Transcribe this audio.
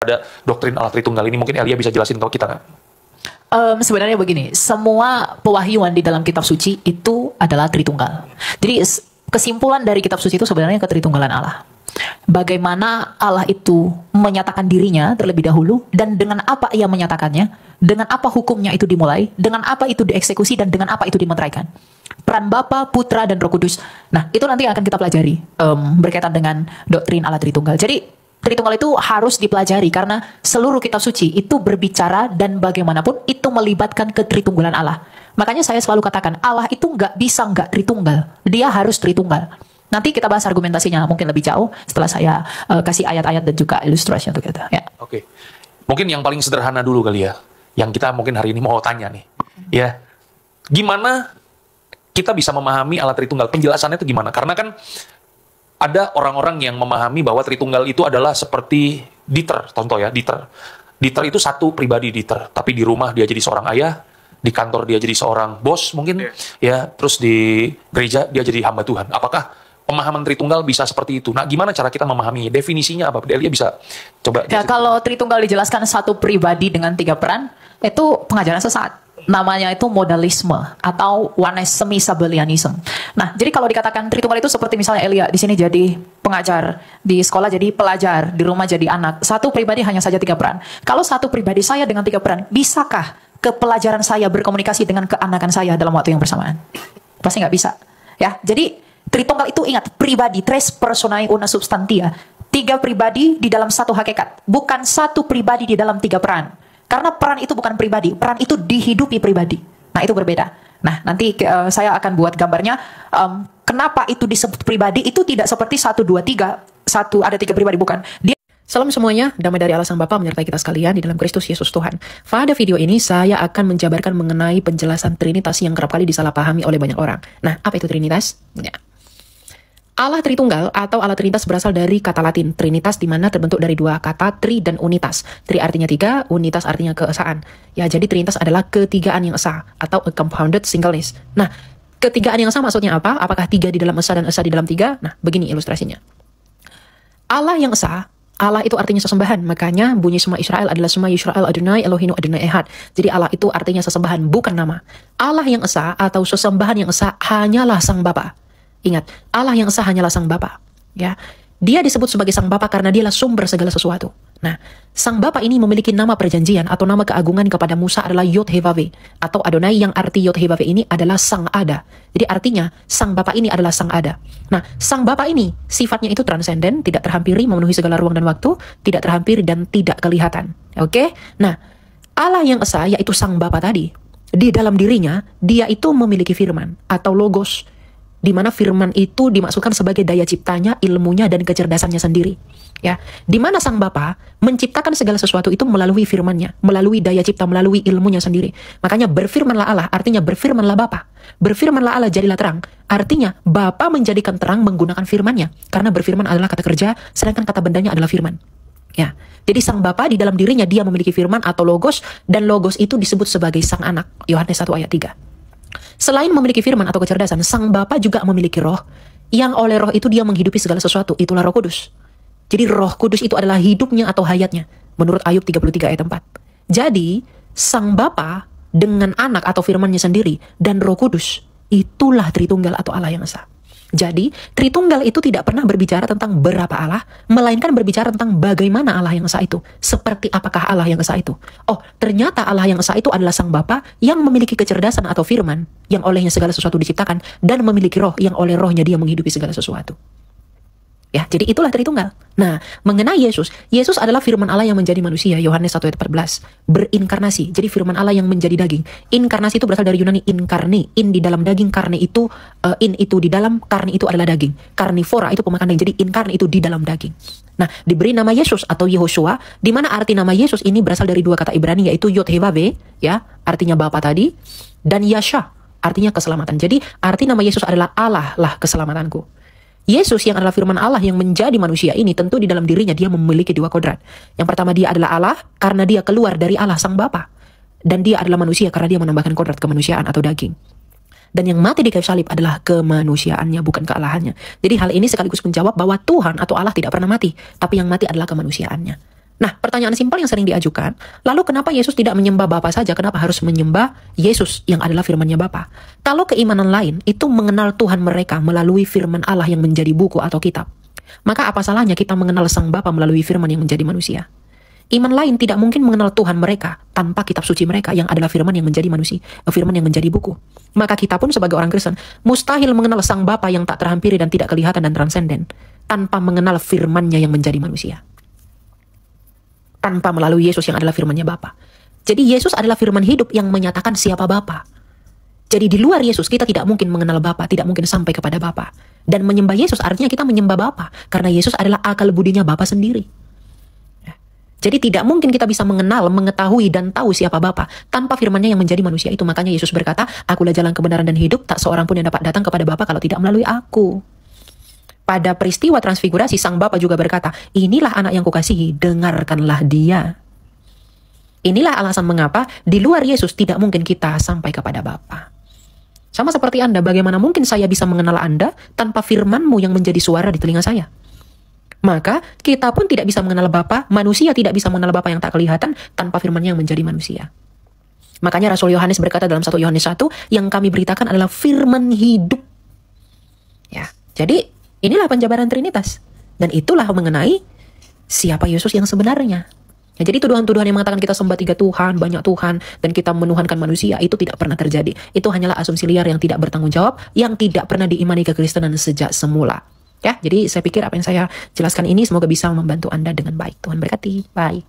ada doktrin Allah Tritunggal ini? Mungkin Elia bisa jelasin ke kita nggak? Sebenarnya begini, semua pewahyuan di dalam kitab suci itu adalah Tritunggal. Jadi kesimpulan dari kitab suci itu sebenarnya ketritunggalan Allah. Bagaimana Allah itu menyatakan dirinya terlebih dahulu, dan dengan apa ia menyatakannya, dengan apa hukumnya itu dimulai, dengan apa itu dieksekusi, dan dengan apa itu dimeteraikan. Peran Bapa, Putra, dan Roh Kudus. Nah, itu nanti akan kita pelajari berkaitan dengan doktrin Allah Tritunggal. Jadi Tritunggal itu harus dipelajari karena seluruh kitab suci itu berbicara dan bagaimanapun itu melibatkan ketritunggalan Allah. Makanya saya selalu katakan Allah itu nggak bisa nggak Tritunggal, dia harus Tritunggal. Nanti kita bahas argumentasinya mungkin lebih jauh setelah saya kasih ayat-ayat dan juga ilustrasi untuk kita. Ya. Oke, mungkin yang paling sederhana dulu kali ya, yang kita mungkin hari ini mau tanya nih, ya, gimana kita bisa memahami Allah Tritunggal? Penjelasannya itu gimana? Karena kan ada orang-orang yang memahami bahwa Tritunggal itu adalah seperti Dieter, contoh ya, Dieter. Dieter itu satu pribadi Dieter, tapi di rumah dia jadi seorang ayah, di kantor dia jadi seorang bos mungkin, ya, terus di gereja dia jadi hamba Tuhan. Apakah pemahaman Tritunggal bisa seperti itu? Nah, gimana cara kita memahami? Definisinya apa? Delia bisa coba. Ya, kalau Tritunggal dijelaskan satu pribadi dengan 3 peran, itu pengajaran sesat. Namanya itu modalisme atau semi-sabellianism. Nah, jadi kalau dikatakan Tritunggal itu seperti misalnya Elia di sini jadi pengajar, di sekolah jadi pelajar, di rumah jadi anak. Satu pribadi hanya saja 3 peran. Kalau satu pribadi saya dengan 3 peran, bisakah kepelajaran saya berkomunikasi dengan keanakan saya dalam waktu yang bersamaan? Pasti nggak bisa. Ya, jadi Tritunggal itu ingat pribadi, tres personae una substantia. 3 pribadi di dalam satu hakikat, bukan satu pribadi di dalam 3 peran. Karena peran itu bukan pribadi, peran itu dihidupi pribadi. Nah, itu berbeda. Nah, nanti saya akan buat gambarnya. Kenapa itu disebut pribadi? Itu tidak seperti 1, 2, 3. Ada 3 pribadi, bukan. Salam semuanya, damai dari Allah Sang Bapa menyertai kita sekalian di dalam Kristus Yesus Tuhan. Pada video ini saya akan menjabarkan mengenai penjelasan Trinitas yang kerap kali disalahpahami oleh banyak orang. Nah, apa itu Trinitas? Ya. Allah Tritunggal atau Allah Trinitas berasal dari kata Latin Trinitas, di mana terbentuk dari 2 kata tri dan unitas. Tri artinya 3, unitas artinya keesaan. Ya, jadi Trinitas adalah ketigaan yang esa atau a compounded singleness. Nah, ketigaan yang esa maksudnya apa? Apakah 3 di dalam esa dan esa di dalam 3? Nah, begini ilustrasinya. Allah yang esa, Allah itu artinya sesembahan. Makanya bunyi Shema Israel adalah Shema Yisrael Adonai Eloheinu Adonai Ehad. Jadi Allah itu artinya sesembahan, bukan nama. Allah yang esa atau sesembahan yang esa hanyalah Sang Bapa. Ingat, Allah yang esa hanyalah Sang Bapa. Ya, dia disebut sebagai Sang Bapa karena dialah sumber segala sesuatu. Nah, Sang Bapa ini memiliki nama perjanjian atau nama keagungan kepada Musa adalah Yod-Heh-Vaveh, atau Adonai yang arti Yod-Heh-Vaveh ini adalah Sang Ada. Jadi artinya Sang Bapa ini adalah Sang Ada. Nah, Sang Bapa ini sifatnya itu transenden, tidak terhampiri, memenuhi segala ruang dan waktu, tidak terhampiri dan tidak kelihatan. Oke? Nah, Allah yang esa yaitu Sang Bapa tadi, di dalam dirinya dia itu memiliki firman atau logos, di mana firman itu dimaksudkan sebagai daya ciptanya, ilmunya, dan kecerdasannya sendiri. Ya, di mana Sang Bapa menciptakan segala sesuatu itu melalui firman-Nya, melalui daya cipta, melalui ilmunya sendiri. Makanya berfirmanlah Allah, artinya berfirmanlah Bapa. Berfirmanlah Allah, jadilah terang. Artinya Bapa menjadikan terang menggunakan firman-Nya, karena berfirman adalah kata kerja, sedangkan kata bendanya adalah firman. Ya, jadi Sang Bapa di dalam dirinya dia memiliki firman atau logos, dan logos itu disebut sebagai Sang Anak. Yohanes 1 ayat 3. Selain memiliki firman atau kecerdasan, Sang Bapa juga memiliki roh, yang oleh roh itu dia menghidupi segala sesuatu, itulah Roh Kudus. Jadi Roh Kudus itu adalah hidupnya atau hayatnya, menurut Ayub 33 ayat 4. Jadi, Sang Bapa dengan anak atau firman-Nya sendiri, dan Roh Kudus, itulah Tritunggal atau Allah yang esa. Jadi, Tritunggal itu tidak pernah berbicara tentang berapa Allah, melainkan berbicara tentang bagaimana Allah yang esa itu. Seperti apakah Allah yang esa itu? Oh, ternyata Allah yang esa itu adalah Sang Bapa yang memiliki kecerdasan atau firman, yang olehnya segala sesuatu diciptakan, dan memiliki roh yang oleh rohnya dia menghidupi segala sesuatu. Ya, jadi itulah Tritunggal. Nah, mengenai Yesus, Yesus adalah firman Allah yang menjadi manusia, Yohanes 1 ayat 14. Berinkarnasi, jadi firman Allah yang menjadi daging. Inkarnasi itu berasal dari Yunani inkarne, in di dalam daging, karne itu, in itu di dalam, karne itu adalah daging. Karnivora itu pemakan daging, jadi inkarne itu di dalam daging. Nah, diberi nama Yesus atau Yehoshua, di mana arti nama Yesus ini berasal dari 2 kata Ibrani, yaitu Yod-Heh-Vaveh, ya, artinya Bapa tadi, dan Yasha, artinya keselamatan. Jadi, arti nama Yesus adalah Allah lah keselamatanku. Yesus yang adalah firman Allah yang menjadi manusia ini tentu di dalam dirinya dia memiliki 2 kodrat. Yang pertama dia adalah Allah karena dia keluar dari Allah Sang Bapa. Dan dia adalah manusia karena dia menambahkan kodrat kemanusiaan atau daging. Dan yang mati di kayu salib adalah kemanusiaannya, bukan kealahannya. Jadi hal ini sekaligus menjawab bahwa Tuhan atau Allah tidak pernah mati, tapi yang mati adalah kemanusiaannya. Nah, pertanyaan simpel yang sering diajukan, lalu kenapa Yesus tidak menyembah Bapa saja? Kenapa harus menyembah Yesus yang adalah firman-Nya Bapa? Kalau keimanan lain itu mengenal Tuhan mereka melalui firman Allah yang menjadi buku atau kitab, maka apa salahnya kita mengenal Sang Bapa melalui firman yang menjadi manusia? Iman lain tidak mungkin mengenal Tuhan mereka tanpa kitab suci mereka yang adalah firman yang menjadi manusia, firman yang menjadi buku. Maka kita pun sebagai orang Kristen mustahil mengenal Sang Bapa yang tak terhampiri dan tidak kelihatan dan transenden tanpa mengenal firman-Nya yang menjadi manusia. Tanpa melalui Yesus yang adalah firman-Nya Bapa. Jadi Yesus adalah firman hidup yang menyatakan siapa Bapa. Jadi di luar Yesus kita tidak mungkin mengenal Bapa, tidak mungkin sampai kepada Bapa. Dan menyembah Yesus artinya kita menyembah Bapa, karena Yesus adalah akal budinya Bapa sendiri. Jadi tidak mungkin kita bisa mengenal, mengetahui dan tahu siapa Bapa tanpa firman-Nya yang menjadi manusia itu. Makanya Yesus berkata, "Akulah jalan kebenaran dan hidup, tak seorang pun yang dapat datang kepada Bapa kalau tidak melalui Aku." Pada peristiwa transfigurasi, Sang Bapa juga berkata, "Inilah anak yang kukasihi, dengarkanlah dia." Inilah alasan mengapa di luar Yesus tidak mungkin kita sampai kepada Bapa. Sama seperti Anda, bagaimana mungkin saya bisa mengenal Anda tanpa firman-Mu yang menjadi suara di telinga saya? Maka kita pun tidak bisa mengenal Bapa, manusia tidak bisa mengenal Bapa yang tak kelihatan tanpa firman-Nya yang menjadi manusia. Makanya Rasul Yohanes berkata dalam 1 Yohanes 1, yang kami beritakan adalah firman hidup. Ya, jadi inilah penjabaran Trinitas. Dan itulah mengenai siapa Yesus yang sebenarnya. Ya, jadi tuduhan-tuduhan yang mengatakan kita sembah 3 Tuhan, banyak Tuhan, dan kita menuhankan manusia, itu tidak pernah terjadi. Itu hanyalah asumsi liar yang tidak bertanggung jawab, yang tidak pernah diimani kekristenan sejak semula. Ya, jadi saya pikir apa yang saya jelaskan ini semoga bisa membantu Anda dengan baik. Tuhan berkati. Bye.